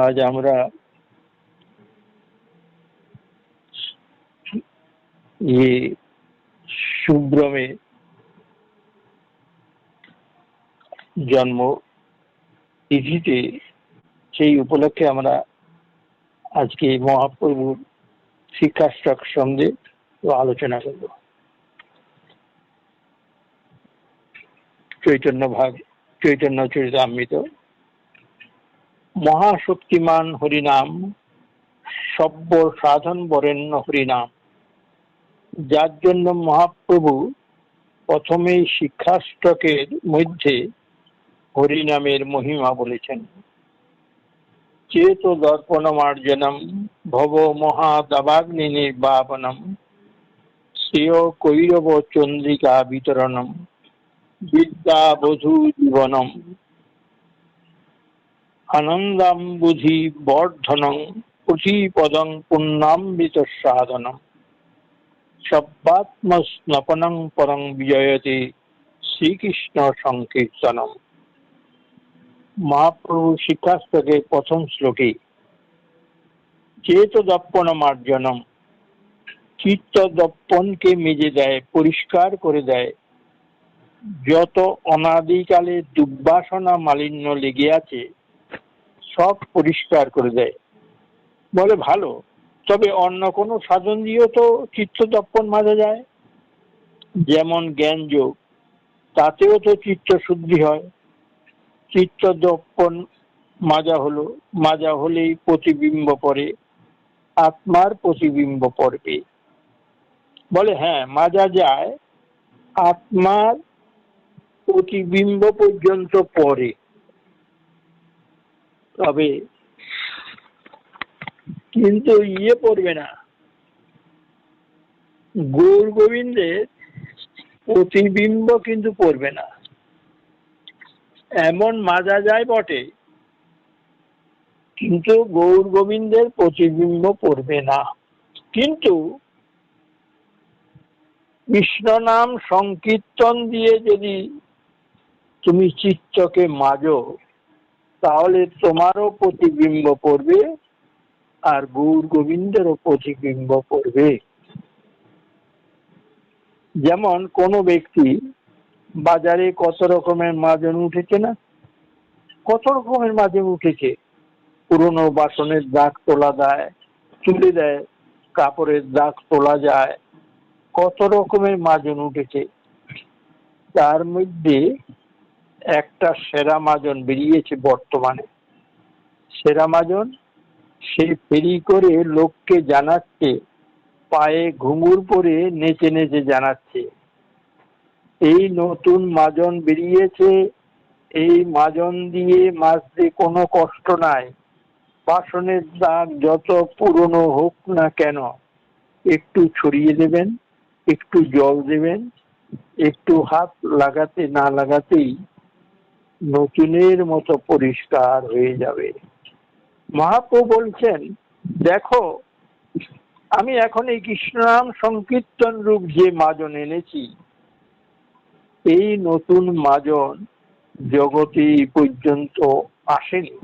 আজ আমরা সুব্রমে জন্ম তিথিতে সেই উপলক্ষে আমরা আজকে মহাপ্রভুর শিক্ষাষ্টক সঙ্গে আলোচনা করব। চৈতন্য চরিতামৃত। মহাশক্তিমান হরিনাম, সব্য সাধন বরেণ্য হরিনাম। যার জন্য মহাপ্রভু প্রথমেই শিক্ষাষ্টকের মধ্যে হরিনামের মহিমা বলেছেন। চেত দর্পণমার্জনম ভব মহাদাবাগ্নি নির্বাপনম শ্রেয় কৈরব চন্দ্রিকা বিতরণম বিদ্যা বধূ জীবনম আনন্দাম্বুধি বর্ধনং প্রতিপদং পুণ্যামৃত সাধনম সব্বাত্মস্নপনং পরং বিজয়তে শ্রীকৃষ্ণ সংকীর্তনম। মহাপ্রভু শিক্ষাস্তকের প্রথম শ্লোকে চেত দর্পণ মার্জনম, চিত্ত দর্পণকে মেজে দেয়, পরিষ্কার করে দেয়। যত অনাদিকালে দুর্বাসনা মালিন্য লেগে আছে সব পরিষ্কার করে দেয়। বলে ভালো, তবে অন্য কোনো সাধন দিয়েও তো চিত্ত দর্পণ মাজা যায়, যেমন জ্ঞান যোগ, তাতেও তো চিত্ত শুদ্ধি হয়। চিত্ত দর্পণ মাজা হলেই প্রতিবিম্ব পড়ে, আত্মার প্রতিবিম্ব পড়বে। বলে হ্যাঁ, মাজা যায়, আত্মার প্রতিবিম্ব পর্যন্ত পড়ে, তবে কিন্তু পড়বে না। গৌর গোবিন্দের প্রতিবিম্ব কিন্তু পড়বে না। এমন মাজা যায় বটে, কিন্তু গৌর গোবিন্দের প্রতিবিম্ব পড়বে না। কিন্তু কৃষ্ণ নাম সংকীর্তন দিয়ে যদি তুমি চিত্তকে মাজো, তাহলে তোমারও প্রতিবিম্ব পড়বে আর গৌর গোবিন্দেরও প্রতিবিম্ব পড়বে। যেমন কোন ব্যক্তি বাজারে কত রকমের মাজন উঠেছে না, কত রকমের মাজন উঠেছে। পুরনো বাসনের দাগ তোলা দেয়, তুলে দেয়, কাপড়ের দাগ তোলা যায়, কত রকমের মাজন উঠেছে। তার মধ্যে একটা সেরা মাজন বেরিয়েছে বর্তমানে। সেরা মাজন সে ফেরি করে লোককে জানাচ্ছে, পায়ে ঘুঙুর পরে নেচে নেচে জানাচ্ছে, এই নতুন মাজন বেরিয়েছে, এই মাজন দিয়ে মাজতে কোনো কষ্ট নাই। বাসনের দাগ যত পুরনো হোক না কেন, একটু ছড়িয়ে দেবেন, একটু জল দেবেন, একটু হাত লাগাতে না লাগাতেই নতুনের মতো পরিষ্কার হয়ে যাবে। মহাপ্রভু বলছেন, দেখো আমি এখন এই কৃষ্ণ নাম সংকীর্তন রূপ যে মাজন এনেছি, এই নতুন মাজন জগতে পর্যন্ত আসেনি।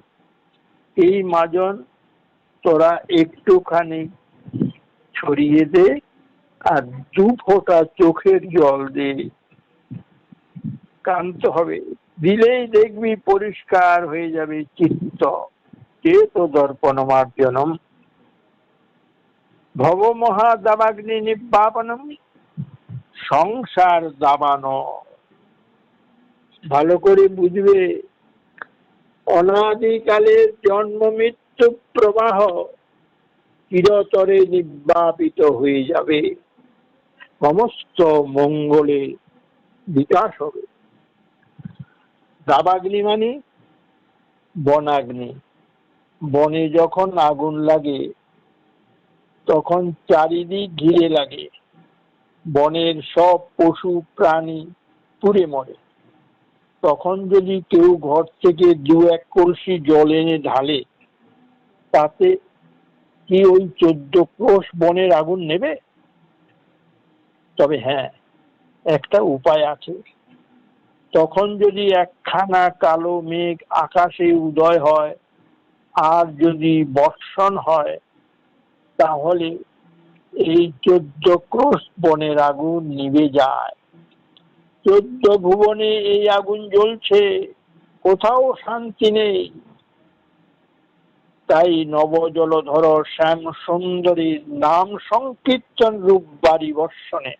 এই মাজন তোরা একটুখানি ছড়িয়ে দে আর 2 ফোঁটা চোখের জল দে, কান্ত হবে, দিলেই দেখবি পরিষ্কার হয়ে যাবে চিত্ত। চেত দর্পণ মার্জনম ভব মহা দাবাগ্নি নির্বাপনম সংসার দাবানো। ভালো করে বুঝবে, অনাদিকালের জন্ম মৃত্যু প্রবাহ চিরতরে নির্বাপিত হয়ে যাবে, সমস্ত মঙ্গলে বিকাশ হবে। দাবাগ্নি মানে বনাগ্নি। বনে যখন আগুন লাগে তখন চারিদিক ঘিরে লাগে, বনের সব পশু প্রাণী পুড়ে মরে। তখন যদি কেউ ঘর থেকে 2-1 কলসি জল এনে ঢালে, তাতে কি ওই 14 ক্রোশ বনের আগুন নেবে? তবে হ্যাঁ, একটা উপায় আছে। তখন যদি একখানা কালো মেঘ আকাশে উদয় হয় আর যদি বর্ষণ হয়, তাহলে এই 14 ক্রোশ বনের আগুন নিভে যায়। 14 ভুবনে এই আগুন জ্বলছে, কোথাও শান্তি নেই। তাই নবজলধর শ্যাম সুন্দরীর নাম সংকীর্তন রূপ বাড়ি বর্ষণে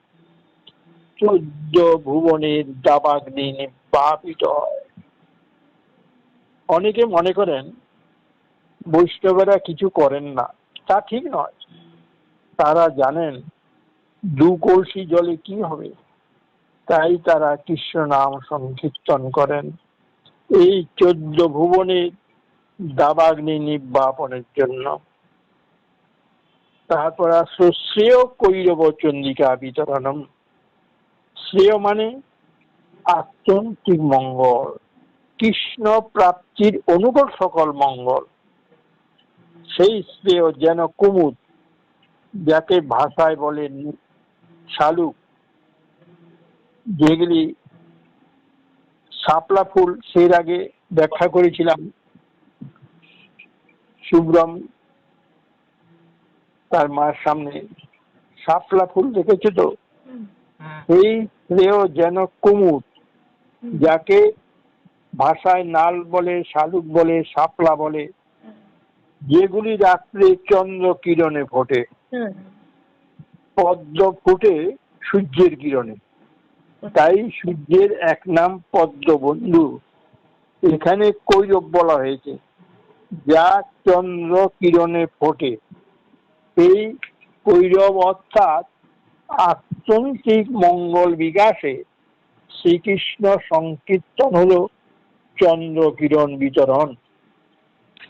14 ভুবনের দাবাগ্নি নির্বাপিত হয়। অনেকে মনে করেন বৈষ্ণবেরা কিছু করেন না, তা ঠিক নয়। তারা জানেন 2 কলসি জলে কি হবে, তাই তারা কৃষ্ণ নাম সংকীর্তন করেন এই 14 ভুবনের দাবাগ্নি নির্বাপনের জন্য। তারপর আসলো শ্রেয় কৈরব চন্দ্রিকা বিতরণম। শ্রেয় মানে আত্যন্তিক মঙ্গল, কৃষ্ণ প্রাপ্তির অনুকূল সকল মঙ্গল। সেই শ্রেয় যেন কুমুদ, যাকে ভাষায় বলেন শালুক, যেগুলি শাপলা ফুল, সেই আগে ব্যাখ্যা করেছিলাম। শুভ্রম তার মার সামনে শাপলা ফুল দেখেছে তো, এই শ্রেয় যেন কুমুদ, যাকে ভাষায় নাল বলে, শালুক বলে, শাপলা বলে, যেগুলি রাত্রে চন্দ্র কিরণে ফোটে। পদ্ম ফুটে সূর্যের কিরণে, তাই সূর্যের এক নাম পদ্মবন্ধু। এখানে কৈরব বলা হয়েছে, যা চন্দ্র কিরণে ফোটে। এই কৈরব অর্থাৎ আত্যন্তিক মঙ্গল বিকাশে শ্রীকৃষ্ণ সংকীর্তন হলো চন্দ্র কিরণ বিতরণ।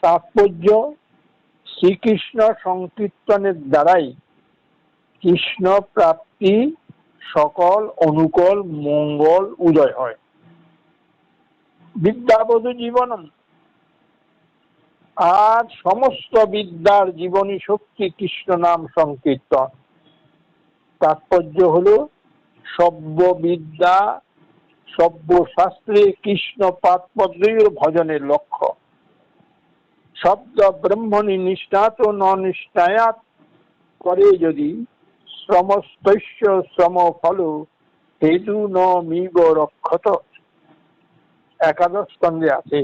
তাৎপর্য, শ্রীকৃষ্ণ সংকীর্তনের দ্বারাই কৃষ্ণ প্রাপ্তি সকল অনুকূল মঙ্গল উদয় হয়। বিদ্যাবধূ জীবনম, আর সমস্ত বিদ্যার জীবনী শক্তি কৃষ্ণ নাম সংকীর্তন। তাৎপর্য হলো সব্য বিদ্যা সব্য শাস্ত্রে কৃষ্ণ পাদপদ্মীর ভজনের লক্ষ্য। শব্দ ব্রহ্মণি নিষ্ঠাত ন নিষ্ঠায়াত করে যদি শ্রমস্তস্য শ্রম ফল হেতু ন মিব রক্ষত। একাদশ স্কন্ধে আছে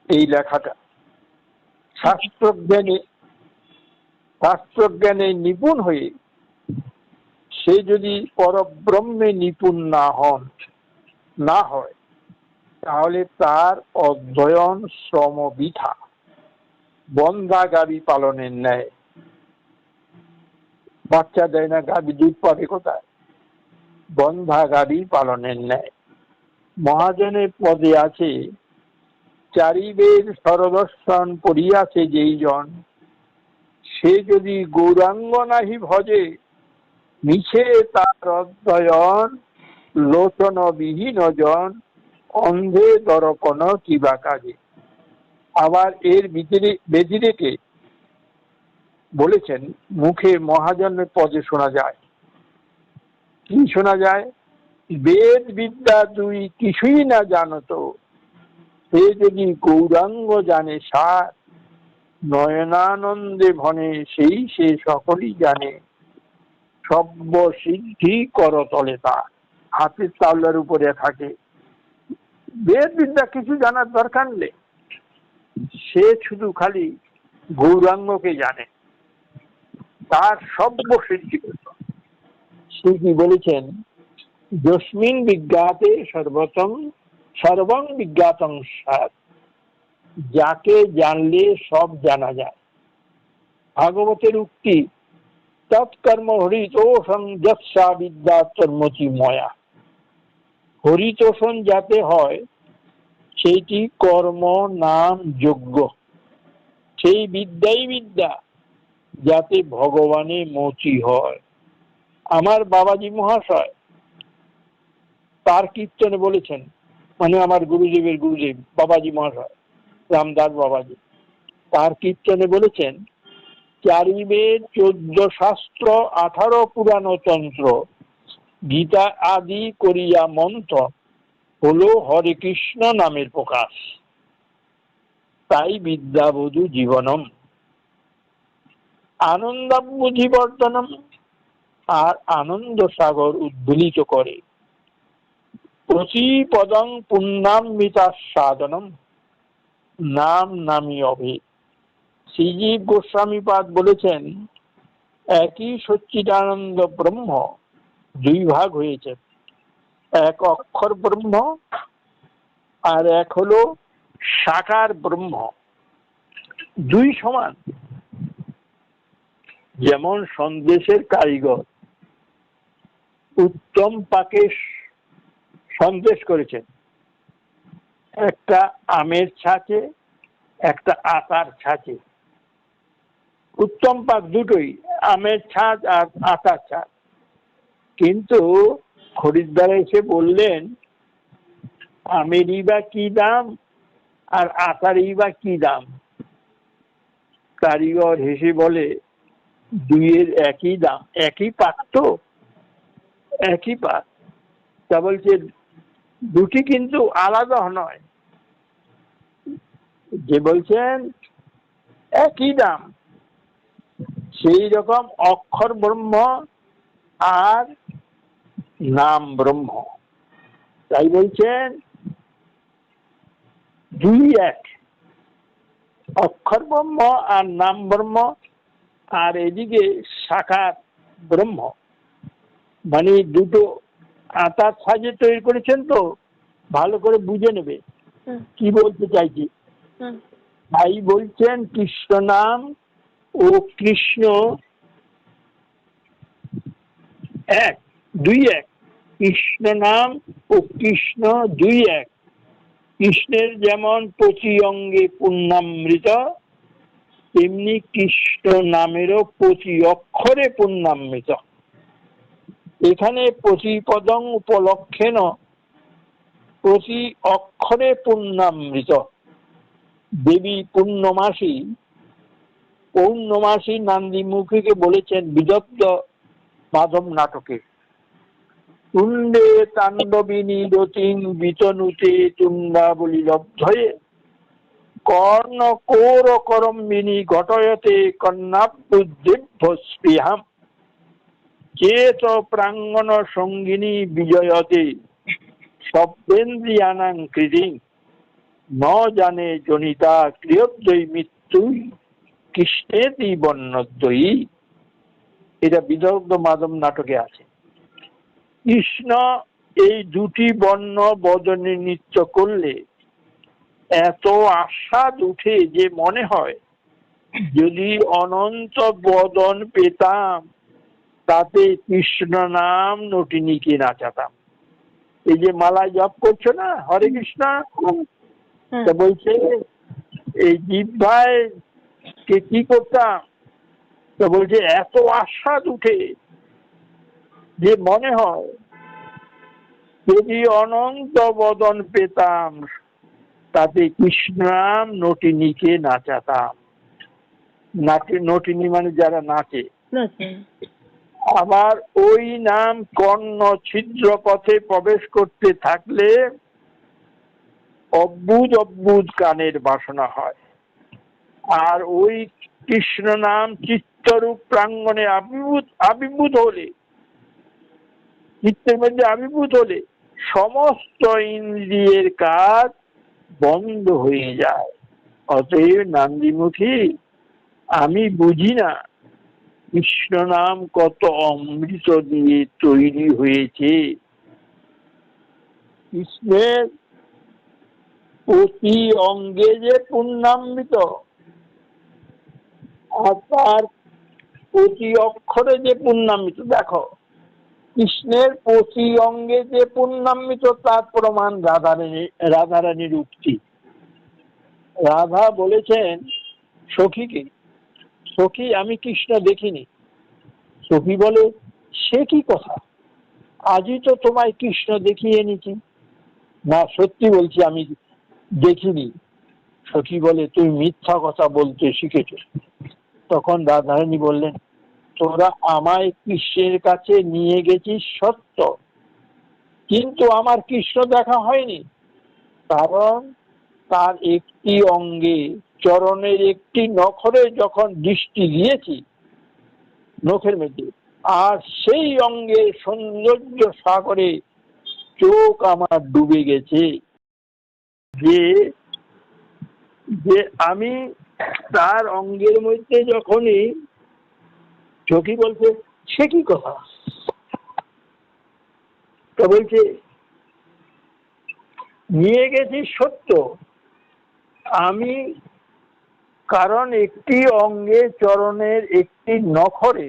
এই লেখাটা। শাস্ত্রজ্ঞানে নিপুণ হয়ে সে যদি পরব্রহ্মে নিপুণ না হয়, তাহলে তার অধ্যয়ন শ্রম বৃথা, বন্ধা গাভী পালনের ন্যায়। বাচ্চা দেয় না, গাভী দুধ পাবে কোথায়? বন্ধা গাভী পালনের ন্যায়। মহাজনের পদে আছে, চারিবেদ সরদর্শন পড়িয়াছে যেই জন, সে যদি গৌরাঙ্গ নাহি ভজে, মিছে তার অধ্যয়ন, লোচন বিহীন জন, অন্ধে দর্পণ কিবা কাজে। আবার এর ব্যতিরেকে বলেছেন, মুখে মহাজনের পদে শোনা যায়। কি শোনা যায়? বেদ বিদ্যা তুই কিছুই না জানত, সে যদি গৌরাঙ্গ জানে সার, নয়নানন্দে ভনে সেই সে সকলই জানে, সব্য সিদ্ধি করতলে তার। হাতের তাওলার উপরে থাকে। বেদ বিদ্যা কিছু জানার দরকার নেই, সে শুধু খালি গৌরাঙ্গকে জানে, তার সব্য সিদ্ধি। সে কি বলেছেন? যস্মিন বিজ্ঞাতে সর্বং বিজ্ঞাতং স্যাৎ। যাকে জানলে সব জানা যায়। ভাগবতের উক্তি, তৎকর্ম হরিতোষণ যৎসা বিদ্যা তন্মতি ময়া। হরিতোষণ যাতে হয়, সেইটি কর্ম নাম যোগ্য। সেই বিদ্যাই বিদ্যা, যাতে ভগবানে মতি হয়। আমার বাবাজি মহাশয় তার কীর্তনে বলেছেন, মানে আমার গুরুদেবের গুরুদেব বাবাজি মহাশয় রামদাস বাবাজি, তার কীর্তনে বলেছেন, চারি বেদ 14 শাস্ত্র 18 পুরাণ তন্ত্র গীতা আদি করিয়া মন্ত্র হলো হরে কৃষ্ণ নামের প্রকাশ। তাই বিদ্যাবধূ জীবনম আনন্দাবুধিবর্ধনম, আর আনন্দ সাগর উদ্বেলিত করে। প্রতিপদং পুণ্যামৃতা সাধনম, নাম নামি অভেদ। শ্রীজীব গোস্বামী পাদ বলেছেন, একই সচ্চিদানন্দ ব্রহ্ম দুই ভাগ হয়েছে, এক অক্ষর ব্রহ্ম আর এক হলো সাকার ব্রহ্ম। দুই সমান। যেমন সন্দেশের কারিগর উত্তম পাকে সন্দেশ করেছেন, একটা আমের ছাঁচে একটা আটার ছাঁচে। উত্তম পাক দুটোই, আমের ছাঁচ আর আটার ছাঁচ। কিন্তু খরিদ্দার এসে বললেন, আমেরই বা কি দাম আর আটারই বা কি দাম? কারিগর হেসে বলে, দুইয়ের একই দাম, একই পাক তো, একই পাক। তা বলছে দুটি কিন্তু আলাদা নয়। যে বলছেন একই দাম, সেই রকম অক্ষর ব্রহ্ম আর নাম ব্রহ্ম। তাই বলছেন দুই এক, অক্ষর ব্রহ্ম আর নাম ব্রহ্ম, আর এদিকে সাকার ব্রহ্ম। মানে দুটো আটার সাজে তৈরি করেছেন তো, ভালো করে বুঝে নেবে কি বলতে চাইছি। তাই বলছেন কৃষ্ণ নাম ও কৃষ্ণ এক, দুই এক। কৃষ্ণ নাম ও কৃষ্ণ দুই এক। কৃষ্ণের যেমন 25 অঙ্গে পূর্ণামৃত, তেমনি কৃষ্ণ নামেরও 25 অক্ষরে পূর্ণামৃত। এখানে 25 পদং উপলক্ষেন 25 অক্ষরে পূর্ণামৃত। দেবী পূর্ণমাসী নান্দিমুখীকে বলেছেন বিদগ্ধ মাধব নাটকে, তুণ্ডে তাণ্ডবিনী রতিং বিতনুতে তুণ্ডাবলী লব্ধয়ে কর্ণ কৌর করম্বিনী ঘটয়তে কন্যাবুদ্ধিভ্য স্পৃহাম চেত প্রাঙ্গণ সঙ্গিনী বিজয়তে শব্দেন্দ্রিয়ানাং কৃতিং ন জানে জনিতা ক্রিয়োদ্বৈ মৃত্যুই কৃষ্ণেতি বর্ণদ্বয়ী। এটা বিদগ্ধ মাধব নাটকে আছে। কৃষ্ণ এই দুটি বর্ণ বদনে নৃত্য করলে এত আস্বাদ উঠে যে মনে হয় যদি অনন্ত বদন পেতাম তাতে কৃষ্ণ নাম নটিনীকে নাচাতাম। এই যে মালা জপ করছো না হরে কৃষ্ণ, তা বলছে এই জিহ্বায় কে কি করতাম, তা বলছে এত আস্বাদ উঠে যে মনে হয় যদি অনন্ত বদন পেতাম তাতে কৃষ্ণ নাম নটিনীকে নাচাতাম। নটিনী মানে যারা নাচে। আবার ওই নাম কর্ণ ছিদ্র পথে প্রবেশ করতে থাকলে অদ্ভুত অদ্ভুত গানের বাসনা হয়। আর ওই কৃষ্ণ নাম চিত্তরূপ প্রাঙ্গণে আবির্ভূত হলে, চিত্তের মধ্যে আবির্ভূত হলে সমস্ত ইন্দ্রিয়ের কাজ বন্ধ হয়ে যায়। অতএব নান্দিমুখী, আমি বুঝি না কৃষ্ণ নাম কত অমৃত দিয়ে তৈরি হয়েছে। কৃষ্ণের প্রতি অঙ্গে যে পূর্ণামৃত আর তার প্রতি অক্ষরে যে পূর্ণামৃত। দেখো কৃষ্ণের প্রতি অঙ্গে যে পূর্ণামৃত তার প্রমাণ রাধারানীর উক্তি। রাধা বলেছেন সখীকে, সখী আমি কৃষ্ণ দেখিনি। সখী বলে, সে কি কথা, আজই তো তোমায় কৃষ্ণ দেখিয়ে এনেছি। না সত্যি বলছি আমি দেখিনি। সখী বলে, তুমি মিথ্যা কথা বলতে শিখেছ। তখন রাধারানী বললেন, তোরা আমায় কৃষ্ণের কাছে নিয়ে গেছিস সত্য, কিন্তু আমার কৃষ্ণ দেখা হয়নি, কারণ তার একটি অঙ্গে, চরণের একটি নখরে যখন দৃষ্টি দিয়েছি, নখের মধ্যে, আর সেই অঙ্গে সৌন্দর্য সাগরে চোখ আমার ডুবে গেছে। যে যে আমি তার অঙ্গের মধ্যে যখনই চোখই বলছে, সে কি কথা, তো বলছে নিয়ে গেছি সত্য আমি, কারণ একটি অঙ্গে চরণের একটি নখরে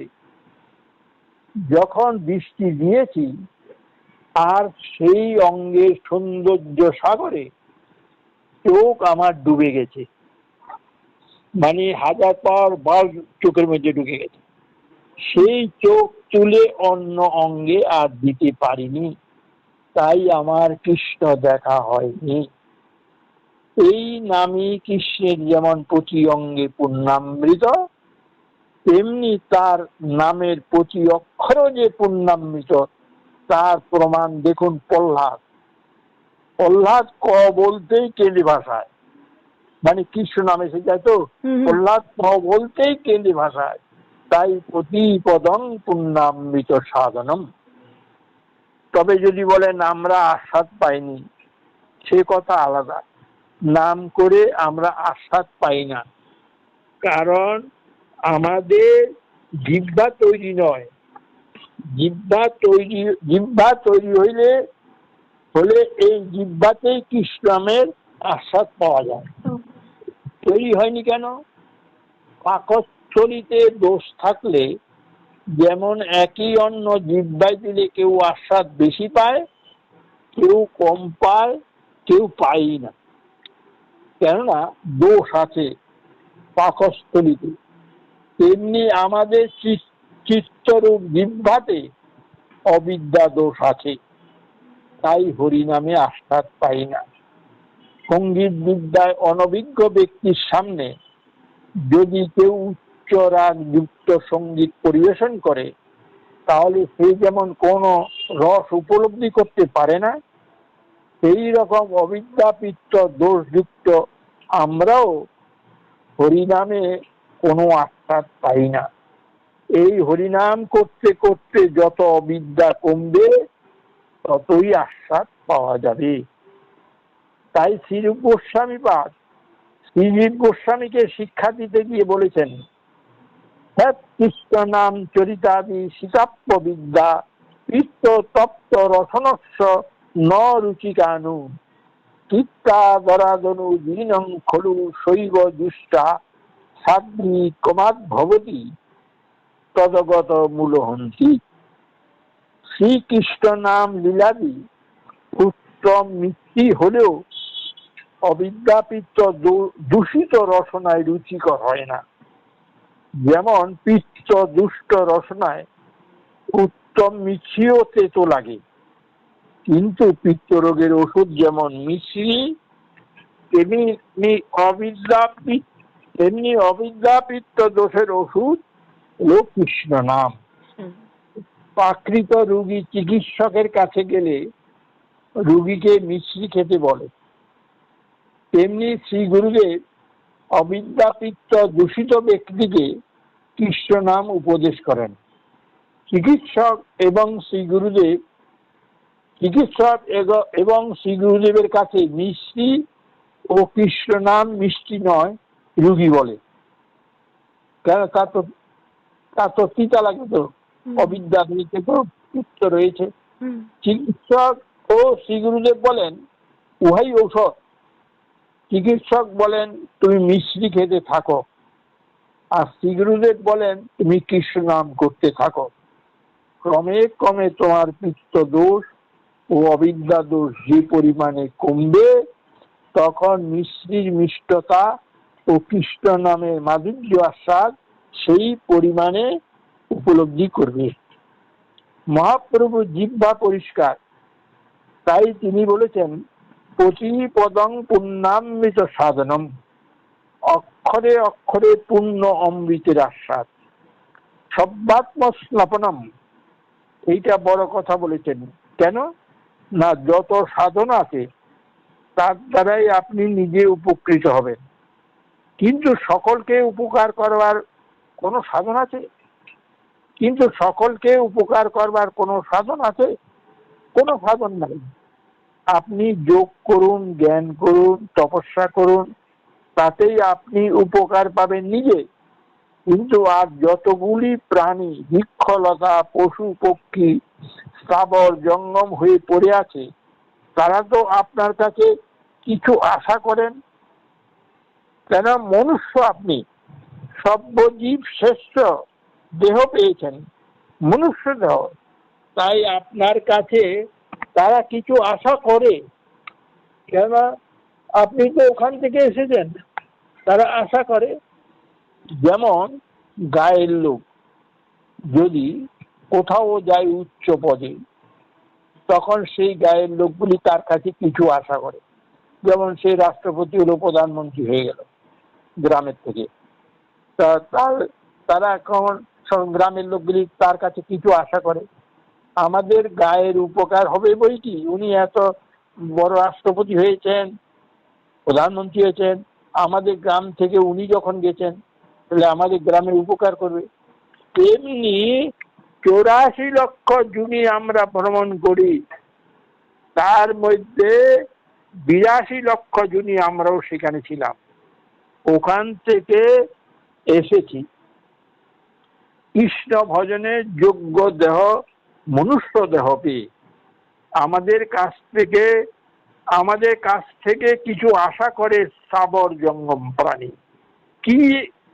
যখন দৃষ্টি দিয়েছি, আর সেই অঙ্গের সৌন্দর্য সাগরে চোখ আমার ডুবে গেছে, মানে 1000 পাওয়ার বাল্ব চোখের মধ্যে ঢুকে গেছে। সেই চোখ তুলে অন্য অঙ্গে আর দিতে পারিনি, তাই আমার কৃষ্ণ দেখা হয়নি। এই নামই কৃষ্ণের যেমন প্রতি অঙ্গে পূর্ণামৃত, তেমনি তার নামের প্রতি অক্ষর যে পূর্ণামৃত, তার প্রমাণ দেখুন প্রহ্লাদ। প্রহ্লাদ ক বলতেই কেলি ভাষায়, মানে কৃষ্ণ নামে সেটাই তো, প্রহ্লাদ ক বলতেই কেলি ভাষায়, তাই প্রতিপদং পূর্ণামৃত সাধনম। তবে যদি বলেন আমরা আস্বাদ পাইনি, সে কথা আলাদা। নাম করে আমরা আস্বাদ পাই না, কারণ আমাদের জিহ্বা তৈরি নয়। জিহ্বা তৈরি হলে এই জিহ্বাতেই কৃষ্ণ নামের আস্বাদ পাওয়া যায়। তৈরি হয়নি কেন? পাকস্থলীতে দোষ থাকলে যেমন একই অন্ন জিহ্বায় দিলে কেউ আস্বাদ বেশি পায়, কেউ কম পায়, কেউ পায় না, কেননা দোষ আছে পাকস্থলীতে। তেমনি আমাদের চিত্তরূপ জিহ্বাতে অবিদ্যা দোষ আছে, তাই হরিনামে আস্বাদ পাই না। সঙ্গীত বিদ্যায় অনভিজ্ঞ ব্যক্তির সামনে যদি কেউ উচ্চ রাগ যুক্ত সঙ্গীত পরিবেশন করে, তাহলে সে যেমন কোনো রস উপলব্ধি করতে পারে না, সেই রকম অবিদ্যাপিত্ত দোষযুক্ত আমরাও হরিনামে কোনো আস্বাদ পাই না। এই হরিনাম করতে করতে যত অবিদ্যা কমবে, ততই আস্বাদ পাওয়া যাবে। তাই শ্রীরূপ গোস্বামী পাদ শ্রীজীব গোস্বামীকে শিক্ষা দিতে গিয়ে বলেছেন, কৃষ্ণ নাম চরিতাদি সীতাপ্য বিদ্যা পিত্ত তপ্ত রসনস্য ন রুচিকানু কীর্তাদরাদনু দীনং খলু শৈব দুষ্টা সাধ্বী কমাদ ভবতি তদগত মূলহন্তি। শ্রীকৃষ্ণ নাম লীলাদি উত্তম মিষ্টি হলেও অবিদ্যাপিত্ত দূষিত রসনায় রুচিকর হয় না। যেমন পিত্ত দুষ্ট রসনায় উত্তম মিছিও তেতো লাগে, কিন্তু পিত্ত রোগের ওষুধ যেমন মিশ্রি, তেমনি অবিদ্যাপিত্ত দোষের ওষুধ হলো কৃষ্ণ নাম। প্রাকৃত রোগী চিকিৎসকের কাছে গেলে রোগীকে মিশ্রি খেতে বলে, তেমনি শ্রী গুরুদেব অবিদ্যাপিত্ত দূষিত ব্যক্তিকে কৃষ্ণ নাম উপদেশ করেন। চিকিৎসক এবং শ্রী গুরুদেবের কাছে মিষ্টি ও কৃষ্ণ নাম মিষ্টি নয়, রোগী বলে, কেন তার তো তিতা লাগে, তো অবিদ্যা রয়েছে, তো পিত্ত রয়েছে। চিকিৎসক ও শ্রী গুরুদেব বলেন উহাই ঔষধ। চিকিৎসক বলেন তুমি মিশ্রি খেতে থাকো, আর শ্রী গুরুদেব বলেন তুমি কৃষ্ণ নাম করতে থাকো। ক্রমে ক্রমে তোমার পিত্ত দোষ ও অবিদ্যা দোষ যে পরিমাণে কমবে, তখন মিশ্রির মিষ্টতা ও কৃষ্ণ নামের মাধুর্য আস্বাদ সেই পরিমাণে উপলব্ধি করবে। মহাপ্রভু জিহ্বা পরিষ্কার, তাই তিনি বলেছেন প্রতিপদং পূর্ণামৃত সাধনম, অক্ষরে অক্ষরে পূর্ণ অমৃতের আস্বাদ। সব্বাত্ম স্নপনম, এইটা বড় কথা বলেছেন। কেন না, যত সাধন আছে তার দ্বারাই আপনি নিজে উপকৃত হবেন, কিন্তু সকলকে উপকার করবার কোনো সাধন আছে? কিন্তু সকলকে উপকার করবার কোনো সাধন আছে? কোনো সাধন নাই। আপনি যোগ করুন, জ্ঞান করুন, তপস্যা করুন, তাতেই আপনি উপকার পাবেন নিজে। কিন্তু আর যতগুলি প্রাণী, বৃক্ষলতা, পশু পক্ষী স্থাবর জঙ্গম হয়ে পড়ে আছে, তারা তো আপনার কাছে কিছু আশা করেন। কেন, মনুষ্য আপনি, সর্বজীব শ্রেষ্ঠ দেহ পেয়েছেন, মনুষ্য দেহ, তাই আপনার কাছে তারা কিছু আশা করে। কেন, আপনি তো ওখান থেকে এসেছেন, তারা আশা করে। যেমন গায়ের লোক যদি কোথাও যায় উচ্চ পদে, তখন সেই গায়ের লোকগুলি তার কাছে কিছু আশা করে। যেমন সেই রাষ্ট্রপতি হলো, প্রধানমন্ত্রী হয়ে গেল গ্রামের থেকে, তারা এখন গ্রামের লোকগুলি তার কাছে কিছু আশা করে, আমাদের গায়ের উপকার হবে বই কি, উনি এত বড় রাষ্ট্রপতি হয়েছেন, প্রধানমন্ত্রী হয়েছেন, আমাদের গ্রাম থেকে উনি যখন গেছেন তাহলে আমাদের গ্রামের উপকার করবে। তেমনি 84 লক্ষ জুনি আমরা ভ্রমণ করি, তার মধ্যে 82 লক্ষ জুনি আমরাও সেখানে ছিলাম, ওখান থেকে এসেছি। কৃষ্ণ ভজনের যোগ্য দেহ, মনুষ্য দেহ পেয়ে আমাদের কাছ থেকে কিছু আশা করে স্থাবর জঙ্গম প্রাণী। কি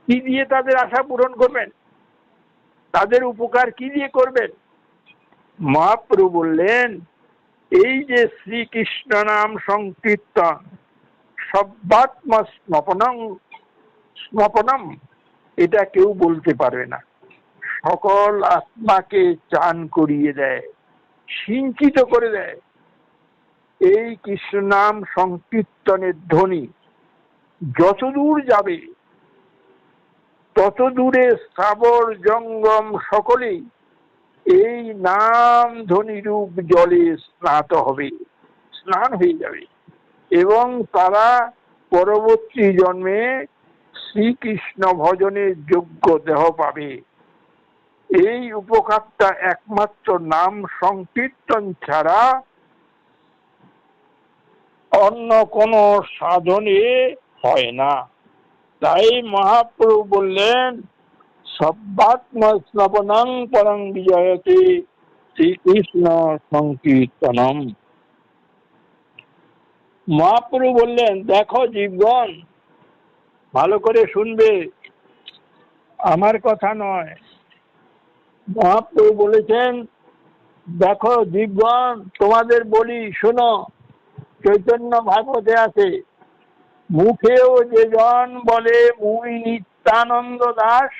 কি দিয়ে তাদের আশা পূরণ করবেন? তাদের উপকার কি দিয়ে করবেন? মহাপ্রভু বললেন, এই যে শ্রীকৃষ্ণ নাম সংকীর্তন, সব্বাত্ম স্নপনম, এটা কেউ বলতে পারবে না। সকল আত্মাকে চান করিয়ে দেয়, সিঞ্চিত করে দেয়। এই কৃষ্ণ নাম সংকীর্তনের ধ্বনি যতদূর যাবে, তত দূরে স্থাবর জঙ্গম সকলেই এই নাম ধ্বনি রূপ জলে স্নান হয়ে যাবে, এবং তারা পরবর্তী জন্মে শ্রীকৃষ্ণ ভজনের যোগ্য দেহ পাবে। এই উপকারটা একমাত্র নাম সংকীর্তন ছাড়া অন্য কোন সাধনে হয় না। তাই মহাপ্রভু বললেন, সব্বাত্ম স্নপনং পরং বিজয়তে শ্রীকৃষ্ণ সংকীর্তনম। মহাপ্রভু বললেন, দেখো জীবগণ, ভালো করে শুনবে, আমার কথা নয়। মহাপ্রভু বলেছেন, দেখো জীবগণ, তোমাদের বলি শোনো, চৈতন্য ভাগবতে আছে, মুখেও যে জন বলে মুই নিত্যানন্দ দাস,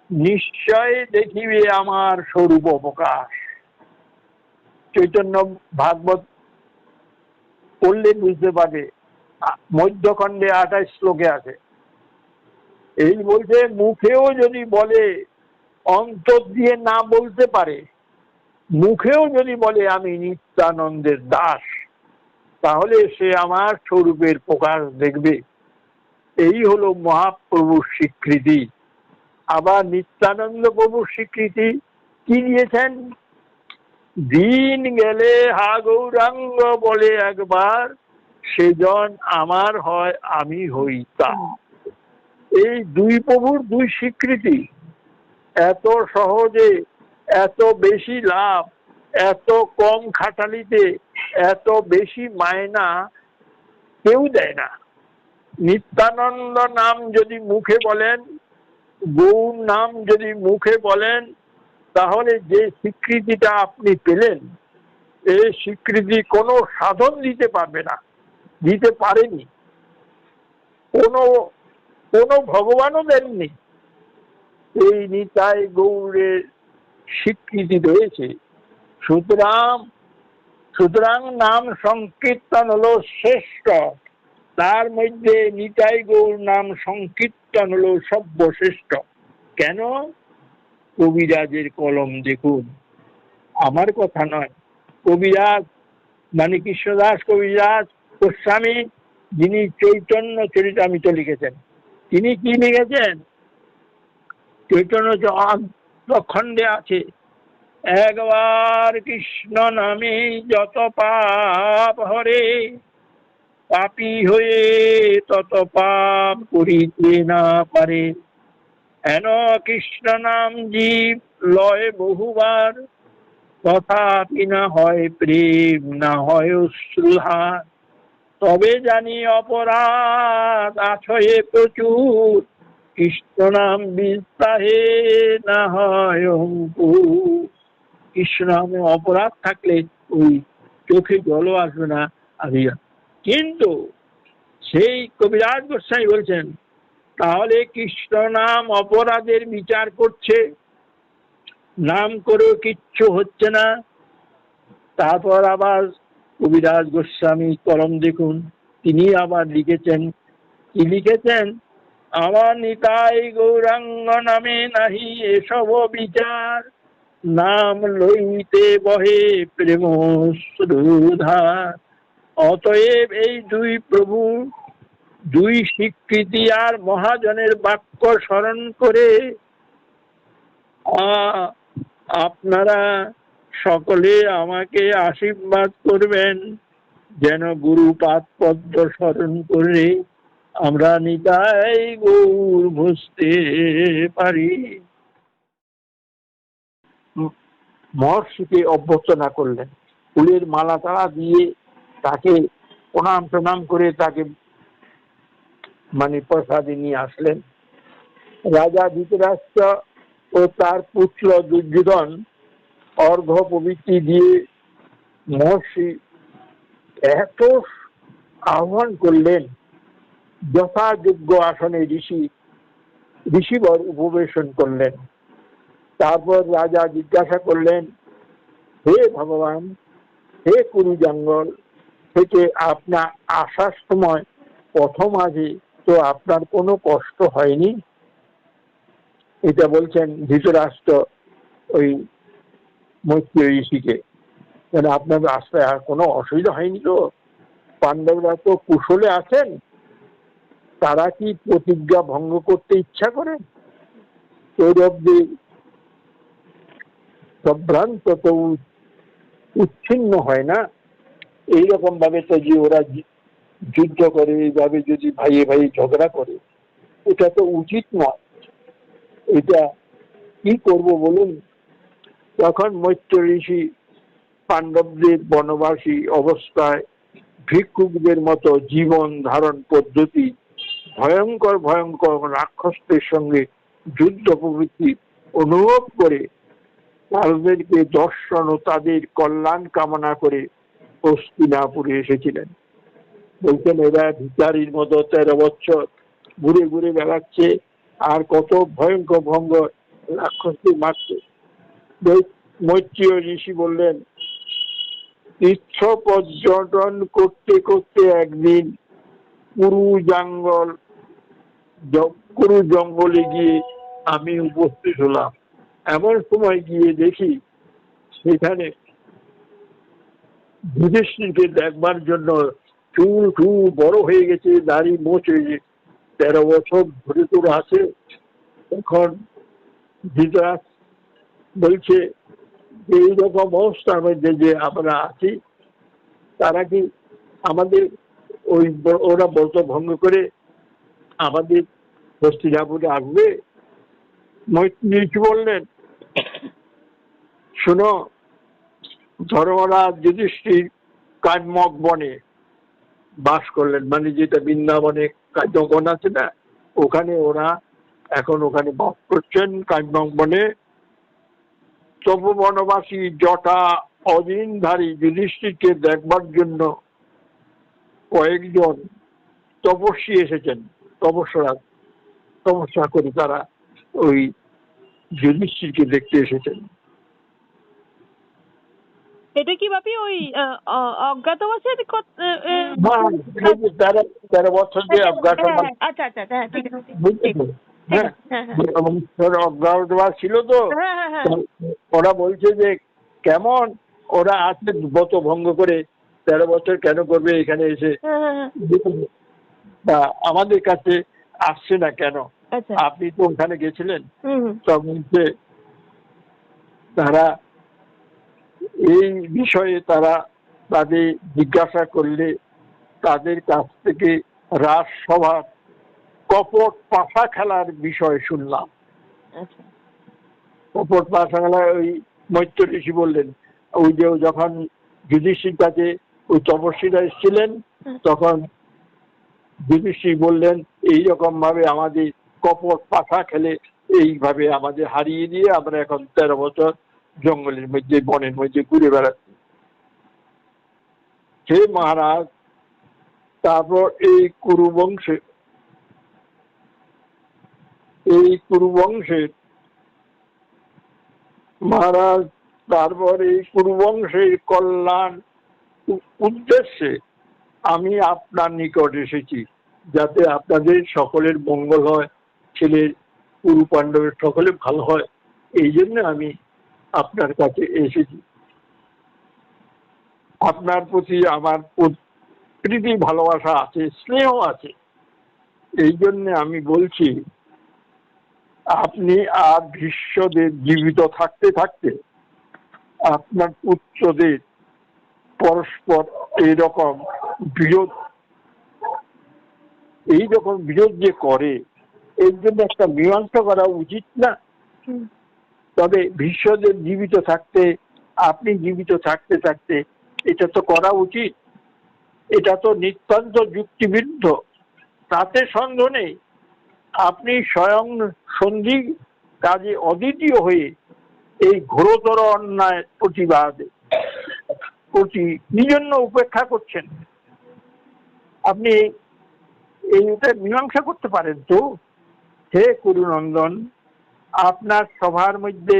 নিশ্চয় দেখিবে আমার স্বরূপ প্রকাশ। চৈতন্য ভাগবত পড়লে বুঝতে পারবে, মধ্যখণ্ডে 28 শ্লোকে আছে। এই বলছে, মুখেও যদি বলে, অন্তর দিয়ে না বলতে পারে, মুখেও যদি বলে আমি নিত্যানন্দের দাস, তাহলে সে আমার স্বরূপের প্রকাশ দেখবে। এই হলো মহাপ্রভুর স্বীকৃতি। আবার নিত্যানন্দ প্রভুর স্বীকৃতি কি দিয়েছেন? দিন গেলে হা গৌরাঙ্গ বলে একবার, সেজন আমার হয় আমি হই তা। এই দুই প্রভুর দুই স্বীকৃতি। এত সহজে, এত বেশি লাভ, এত কম খাটালিতে, এত বেশি মায়না কেউ দেয় না। নিত্যানন্দ নাম যদি মুখে বলেন, গৌর নাম যদি মুখে বলেন, তাহলে যে স্বীকৃতিটা আপনি পেলেন, এই স্বীকৃতি কোনো সাধন দিতে পারবে না, দিতে পারেনি, কোনো ভগবানও দেননি। এই নিতাই গৌরের স্বীকৃতি রয়েছে। সুতরাং নাম সংকীর্তন হলো শ্রেষ্ঠ, তার মধ্যে নিতাই গৌর নাম সংকীর্তন হলো সর্বশ্রেষ্ঠ। কেন কবিরাজের কলম দেখুন। আমার কথা নয়, কবিরাজ মানে কৃষ্ণদাস কবিরাজ গোস্বামী, যিনি চৈতন্য চরিতামৃত লিখেছেন, তিনি কি লিখেছেন? চৈতন্য খণ্ডে আছে, একবার কৃষ্ণ নামে যত পাপ হরে, পাপী হয়ে তত পাপ করিতে না পারে। হেন কৃষ্ণ নাম জীব লয় বহুবার, তথাপি না হয় প্রেম, না হয় অশ্রুধার। তবে জানি অপরাধ আছয়ে প্রচুর, কৃষ্ণ নাম বিস্তাহে না হয় অঙ্কুর। কৃষ্ণ নামে অপরাধ থাকলে ওই চোখে জলও আসবে না। কিন্তু সেই কবিরাজ গোস্বামী বলছেন, তাহলে কৃষ্ণ নাম অপরাধের বিচার করছে, নাম করেও কিচ্ছু হচ্ছে না। তারপর আবার কবিরাজ গোস্বামী কলম দেখুন, তিনি আবার লিখেছেন, কি লিখেছেন? আমার নিতাই গৌরাঙ্গ নামে নাহি এসব বিচার, নাম লইতে বহে প্রেম শ্রুধার। অতএব এই দুই প্রভু, দুই স্বীকৃতি আর মহাজনের বাক্য স্মরণ করে আপনারা সকলে আমাকে আশীর্বাদ করবেন, যেন গুরুপাদ পদ্ম স্মরণ করে আমরা নিতাই গৌর বুঝতে পারি। মহর্ষিকে অভ্যর্থনা করলেন, ফুলের মালা তারা দিয়ে তাকে প্রণাম প্রণাম করে তাকে মানে প্রসাদে নিয়ে আসলেন। রাজা ধৃতরাষ্ট্র ও তার পুত্র দুর্যোধন অর্ঘ্য প্রভৃতি দিয়ে মহর্ষি এত আহ্বান করলেন, যথাযোগ্য আসনে ঋষিবর উপবেশন করলেন। তারপর রাজা জিজ্ঞাসা করলেন, হে ভগবান, হে কুরু জঙ্গল থেকে আপনার আসার সময় প্রথম আগে তো আপনার কোনো কষ্ট হয়নি? এটা বলছেন ধৃতরাষ্ট্র ওই মৈত্রী ঋষিকে, আপনার রাস্তায় আর কোনো অসুবিধা হয়নি তো? পাণ্ডবরা তো কুশলে আছেন, তারা কি প্রতিজ্ঞা ভঙ্গ করতে ইচ্ছা করে? কৌরবদের সম্ভ্রান্ত তো উচ্ছিন্ন হয় না। এইরকম ভাবে তো যে ওরা যুদ্ধ করে, এইভাবে যদি ভাইয়ে ভাইয়ে ঝগড়া করে, এটা তো উচিত নয়। এটা কি করব বলুন? তখন মৈত্র ঋষি পাণ্ডবদের বনবাসী অবস্থায় ভিক্ষুকদের মতো জীবন ধারণ পদ্ধতি, ভয়ঙ্কর ভয়ঙ্কর রাক্ষসদের সঙ্গে যুদ্ধ প্রবৃত্তি অনুভব করে তাদেরকে দর্শন ও তাদের কল্যাণ কামনা করে হস্তিনাপুরে এসেছিলেন। বলছেন এরা ভিখারির মতো 13 বছর ঘুরে ঘুরে বেড়াচ্ছে, আর কত ভয়ঙ্কর ভঙ্গর রাক্ষসদের মারছে। মৈত্রীয় ঋষি বললেন, তীর্থ পর্যটন করতে করতে একদিন কুরু জঙ্গলে গিয়ে আমি উপস্থিত হলাম। এমন সময় গিয়ে দেখি সেখানে যুধিষ্ঠিরকে দেখবার জন্য চুল টুল বড় হয়ে গেছে, দাড়ি মোচ হয়ে গেছে, 13 বছর ধরে তোর আছে। তখন ধৃতরাষ্ট্র বলছে, এইরকম অবস্থার মধ্যে যে আমরা আছি, তারা কি আমাদের ওই ওরা ব্রত ভঙ্গ করে আমাদের হস্তিনাপুরে আসবে? মৈত্রী বললেন, শোনো, ধর্মরাজ যুধিষ্ঠির কাম্যক বনে বাস করলেন, মানে যেটা বৃন্দাবনে কাম্যবন আছে না, ওখানে ওরা এখন ওখানে বাস করছেন কাম্যক বনে। তপবনবাসী জটা অদিনধারী যুধিষ্ঠিরকে দেখবার জন্য কয়েকজন তপস্বী এসেছেন। তপস্যা করে তারা ওই যুধিষ্ঠিরকে দেখতে এসেছেন। এটা কি বাপি ওই অজ্ঞাতবাসের 13 বছর যে অজ্ঞাতবাস, আচ্ছা আচ্ছা, হ্যাঁ ঠিক আছে। ঠিক হ্যাঁ, আছে, হ্যাঁ হ্যাঁ অজ্ঞাতবাস ছিল তো। হ্যাঁ হ্যাঁ হ্যাঁ। তো ওরা বলছে যে কেমন ওরা আছে ব্রত ভঙ্গ করে 13 বছর কেন করবে এখানে এসে, হ্যাঁ, হ্যাঁ, হ্যাঁ। তা আমাদের কাছে আসছে না কেন? আচ্ছা। আপনি তো ওখানে গেছিলেন। হুম হুম। তখন যে তারা এই বিষয়ে তাদের জিজ্ঞাসা করলে তাদের কাছ থেকে রাজসভার কপট পাশা খেলার বিষয় শুনলাম। আচ্ছা। কপট পাশা খেলা ওই মৈত্র ঋষি বললেন, ওই যে যখন যুধিষ্ঠির কাছে ওই তপস্বীরা এসেছিলেন তখন যুধিষ্ঠির বললেন এইরকম ভাবে আমাদের কপট পাশা খেলে এইভাবে আমাদের হারিয়ে দিয়ে আমরা এখন 13 বছর জঙ্গলের মধ্যে বনের মধ্যে ঘুরে বেড়াচ্ছি। হে মহারাজ, তারপর এই কুরুবংশের মহারাজ, তারপর এই কুরুবংশের কল্যাণ উদ্দেশ্যে আমি আপনার নিকট এসেছি, যাতে আপনাদের সকলের মঙ্গল হয়, ছেলের কুরু পাণ্ডবের সকলে ভালো হয়, এই জন্য আমি আপনার কাছে এসেছি। আপনার প্রতি আমার প্রীতি ভালোবাসা আছে, স্নেহ আছে, এই জন্য আমি বলছি আপনি আর ভীষ্মদের জীবিত থাকতে থাকতে আপনার পুত্রদের পরস্পর এইরকম বিরোধ যে করে, এর জন্য একটা মীমাংসা করা উচিত না? তবে ভীষ্মদের জীবিত থাকতে আপনি জীবিত থাকতে থাকতে এটা তো করা উচিত। এটা তো নিতান্ত যুক্তিবিরুদ্ধ, তাতে সন্দেহ নেই। আপনি স্বয়ং সন্ধি কাজে অদ্বিতীয় হয়ে এই ঘোরতর অন্যায় প্রতি নিজন্য উপেক্ষা করছেন। আপনি এইটা মীমাংসা করতে পারেন তো? হে কুরুনন্দন, আপনার সভার মধ্যে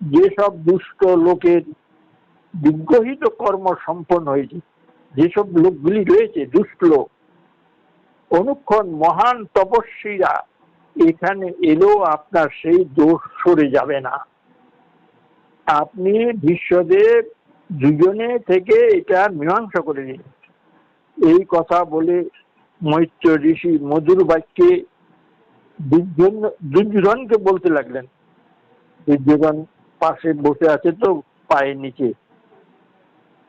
যেসব দুষ্ট লোকের বিগ্রহিত কর্ম সম্পন্ন হয়েছে, যেসব লোকগুলি রয়েছে দুষ্ট লোক, অনুক্ষণ মহান তপস্বীরা এখানে এলেও আপনার সেই দোষ সরে যাবে না। আপনি ভীষ্মদেব দুজনে থেকে এটা মীমাংসা করে দিন। এই কথা বলে মৈত্র ঋষি মধুর বাক্যে দুর্যোধনকে বলতে লাগলেন। দুর্যোধন পাশে বসে আছে তো পায়ের নিচে,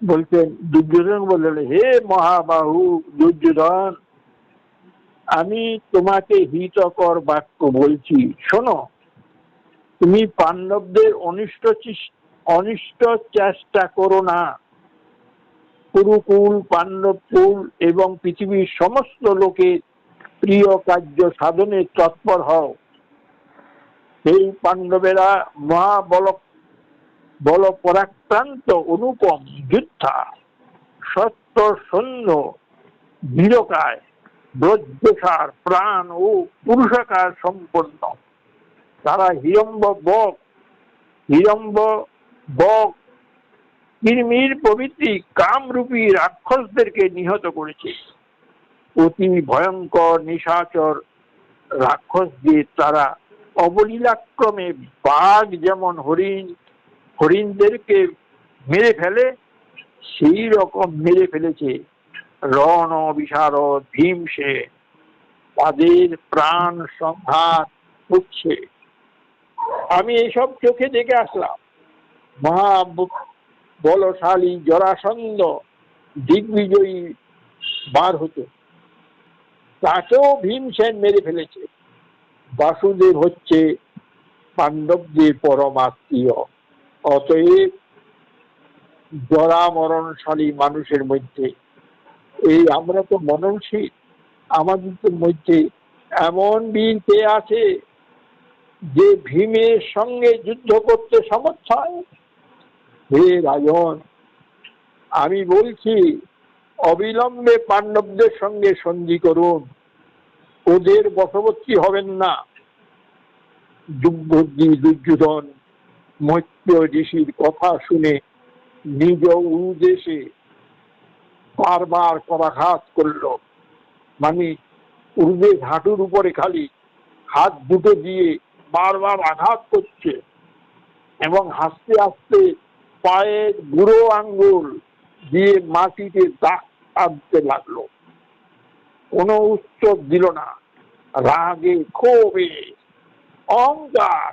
বলছেন, দুর্যোধন বললেন, হে মহাবাহু দুর্যোধন, আমি তোমাকে হিতকর বাক্য বলছি, শোনো। তুমি পাণ্ডবদের অনিষ্ট চেষ্টা করো না। কুরুকুল, পাণ্ডবকুল এবং পৃথিবীর সমস্ত লোকের প্রিয় কার্য সাধনে তৎপর হও। এই পাণ্ডবেরা বল পরাক্রান্ত অনুপম যোদ্ধা, সত্য সৈন্য, বীরকায়, ব্রজসার প্রাণ ও পুরুষাকার সম্পন্ন। তারা হিরম্ব বক কিরমির প্রভৃতি কামরূপী রাক্ষসদেরকে নিহত করেছে। অতি ভয়ঙ্কর নিশাচর রাক্ষসদের তারা অবলীলাক্রমে বাঘ যেমন হরিণদেরকে মেরে ফেলে, সেই রকম মেরে ফেলেছে রণ বিশারদ ভীমসেন। তাদের প্রাণ সংহার হচ্ছে। আমি এইসব চোখে দেখে আসলাম। বলশালী জরাসন্ধ দিগ্বিজয়ী বার হতো, তাকেও ভীমসেন মেরে ফেলেছে। বাসুদেব হচ্ছে পাণ্ডবদের পরমাত্মীয়। অতএব জরা মরণশালী মানুষের মধ্যে আমরা তো মরণশীল, আমাদের মধ্যে এমন বীর কে আছে যে ভীমের সঙ্গে যুদ্ধ করতে সমর্থ হয়? হে রাজন, আমি বলছি অবিলম্বে পাণ্ডবদের সঙ্গে সন্ধি করুন, ওদের বশবর্তী হবেন না। দুর্যোধন মৈত্র ঋষির কথা শুনে নিজ উদ্দেশ্যে বারবার করাঘাত করল। মানে উর্দের হাঁটুর উপরে খালি হাত দুটো দিয়ে বারবার আঘাত করছে এবং হাসতে হাসতে পায়ের বুড়ো আঙ্গুল দিয়ে মাটিতে দাগ টানতে লাগলো। কোনো উত্তর দিল না। রাগে ক্ষোভে অহংকার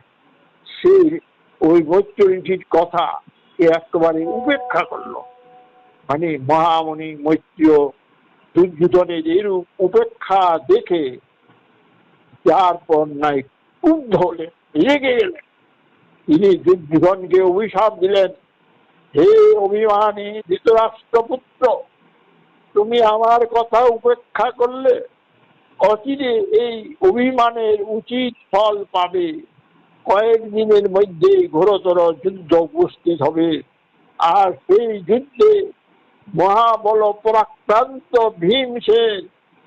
সে ওই মৈত্র ঋষির কথা একেবারে উপেক্ষা করলো। মানে মহামণি মৈত্র দুর্যোধনের এরূপ উপেক্ষা দেখে যার পর নাই ক্রুদ্ধ হলেন, রেগে গেলেন। তিনি দুর্যোধনকে অভিশাপ দিলেন, হে অভিমানী ধৃতরাষ্ট্রপুত্র, তুমি আমার কথা উপেক্ষা করলে, অচিরে এই অভিমানের উচিত ফল পাবে। কয়েকদিনের মধ্যে ঘোরতর যুদ্ধ উপস্থিত হবে, আর সেই যুদ্ধে মহাবল পরাক্রান্ত ভীমসেন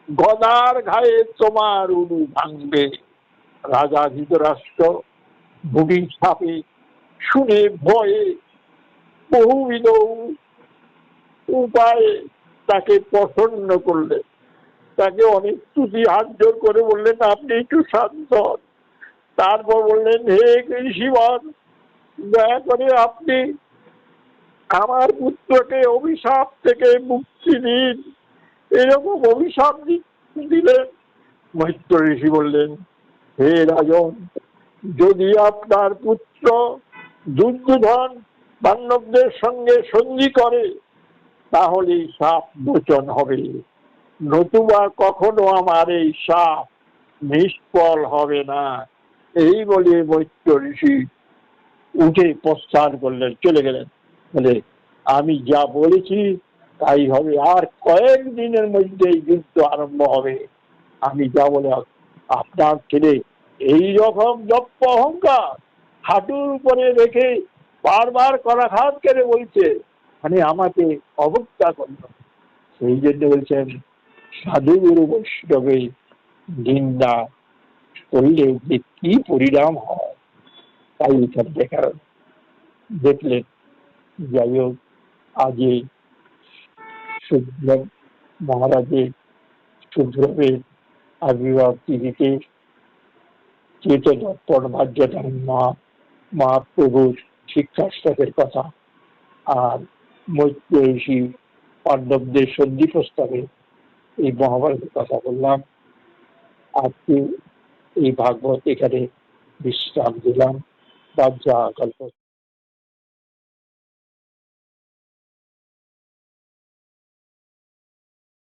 গদার ঘায়ে তোমার উরু ভাঙবে। রাজা ধৃতরাষ্ট্র বুড়ির সাপে শুনে ভয়ে বহুবিধ উপায়ে তাকে প্রসন্ন করলেন। তাকে অনেক স্তুতি হাত জোর করে বললেন, আপনি একটু শান্ত হন। তারপর বললেন, হে ঋষিবর, দয়া করে আপনি আমার পুত্রকে অভিশাপ থেকে মুক্তি দিন। এরকম অভিশাপ দিলেন। মৈত্র ঋষি বললেন, হে রাজন, যদি আপনার পুত্র দুর্যোধন পাণ্ডবদের সঙ্গে সন্ধি করে তাহলে সাপ মোচন হবে, নতুবা কখনো আমার এই সাপ নিষ্ফল হবে না। এই বলে মৈত্র ঋষি উঠে প্রস্থান করলেন, চলে গেলেন। বলে, আমি যা বলেছি তাই হবে, আর কয়েকদিনের মধ্যেই যুদ্ধ আরম্ভ হবে। আমি যা বলে আপনার ছেলে এই রকম দপ্প অহংকার হাঁটুর উপরে রেখে বারবার করাঘাত করে বলছে, মানে আমাকে অবজ্ঞা করলো। সেই জন্য বলছেন, সাধু গুরু বৈষ্ণবে নিন্দা করলে যে কি পরিণাম হয় তাই এখানে দেখার দেখলেন। যাই হোক, আজ শুভ্র মহারাজের শুভ্রবের আবির্ভাব তিথিতে চেতন ভাগ্যদান মহাপ্রভুর শিক্ষাস্তকের কথা আর মৈত্র ঋষি পাণ্ডবদের সন্ধি প্রস্তাবে এই মহাভারতের কথা বললাম। আজকে এই ভাগবত এখানে বিশ্রাম দিলাম। বাহ্যা কল্প।